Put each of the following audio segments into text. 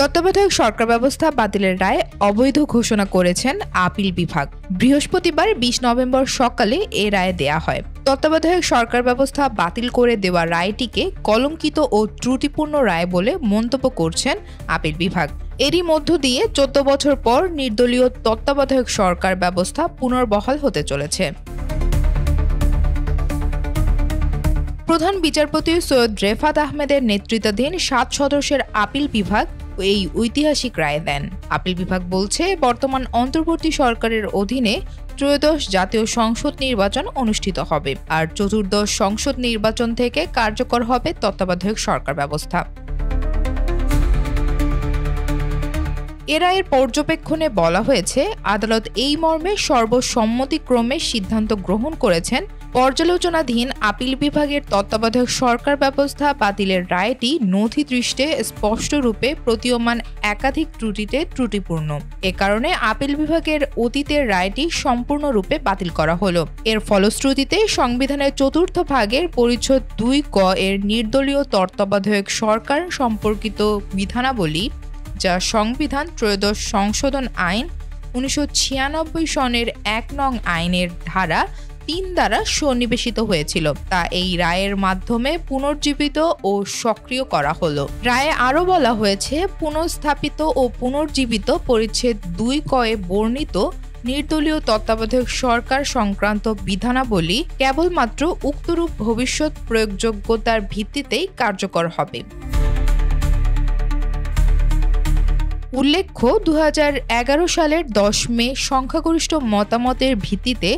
তত্ত্বাবধায়ক সরকার ব্যবস্থা বাতিলের রায় অবৈধ ঘোষণা করেছেন আপিল বিভাগ। বৃহস্পতিবার ২০ নভেম্বর সকালে এ রায় দেয়া হয়। তত্ত্বাবধায়ক সরকার ব্যবস্থা বাতিল করে দেওয়া রায়টিকে কলঙ্কিত ও ত্রুটিপূর্ণ রায় বলে মন্তব্য করছেন আপিল বিভাগ। এরই মধ্য দিয়ে ১৪ বছর পর নির্দলীয় তত্ত্বাবধায়ক সরকার ব্যবস্থা পুনর্বহাল হতে চলেছে। প্রধান বিচারপতি সৈয়দ রেফাত আহমেদের নেতৃত্বাধীন ৭ সদস্যের আপিল বিভাগ এই ঐতিহাসিক রায় দেন। আপিল বিভাগ বলছে, বর্তমান অন্তর্বর্তী সরকারের অধীনে ত্রয়োদশ জাতীয় সংসদ নির্বাচন অনুষ্ঠিত হবে, আর চতুর্দশ সংসদ নির্বাচন থেকে কার্যকর হবে তত্ত্বাবধায়ক সরকার ব্যবস্থা। এ রায়ের পর্যবেক্ষণে বলা হয়েছে, আদালত এই মর্মে সর্বসম্মতিক্রমে সিদ্ধান্ত গ্রহণ করেছেন, পর্যালোচনাধীন আপিল বিভাগের তত্ত্বাবধায়ক সরকার ব্যবস্থা বাতিলের রায়টি নথি দৃষ্টে স্পষ্টরূপে প্রতীয়মান একাধিক ত্রুটিতে ত্রুটিপূর্ণ। এ কারণে আপিল বিভাগের অতীতের রায়টি সম্পূর্ণরূপে বাতিল করা হলো। এর ফলশ্রুতিতে সংবিধানের ৪র্থ ভাগের পরিচ্ছেদ ২ ক এর নির্দলীয় তত্ত্বাবধায়ক সরকার সম্পর্কিত বিধানাবলী, যা সংবিধান ত্রয়োদশ সংশোধন আইন ১৯৯৬ সনের ১ নং আইনের ধারা ৩ দ্বারা সন্নিবেশিত হয়েছিল, তা এই রায়ের মাধ্যমে পুনর্জীবিত ও সক্রিয় করা হলো। রায়ে আরও বলা হয়েছে, পুনঃস্থাপিত ও পুনর্জীবিত পরিচ্ছেদ ২ ক এ বর্ণিত নির্দলীয় তত্ত্বাবধায়ক সরকার সংক্রান্ত বিধানাবলী কেবলমাত্র উক্তরূপ ভবিষ্যৎ প্রয়োগযোগ্যতার ভিত্তিতেই কার্যকর হবে। উল্লেখ্য, ২০১১ সালের ১০ মে সংখ্যাগরিষ্ঠ মতামতের ভিত্তিতে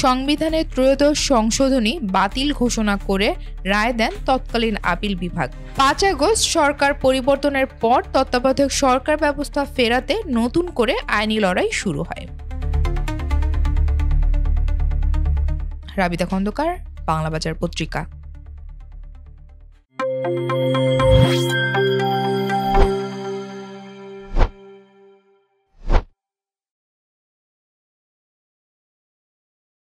সংবিধানের ত্রয়োদশ সংশোধনী বাতিল ঘোষণা করে রায় দেন তৎকালীন আপিল বিভাগ। ৫ আগস্ট সরকার পরিবর্তনের পর তত্ত্বাবধায়ক সরকার ব্যবস্থা ফেরাতে নতুন করে আইনি লড়াই শুরু হয়। রাবিতা খন্দকার, বাংলা বাজার পত্রিকা।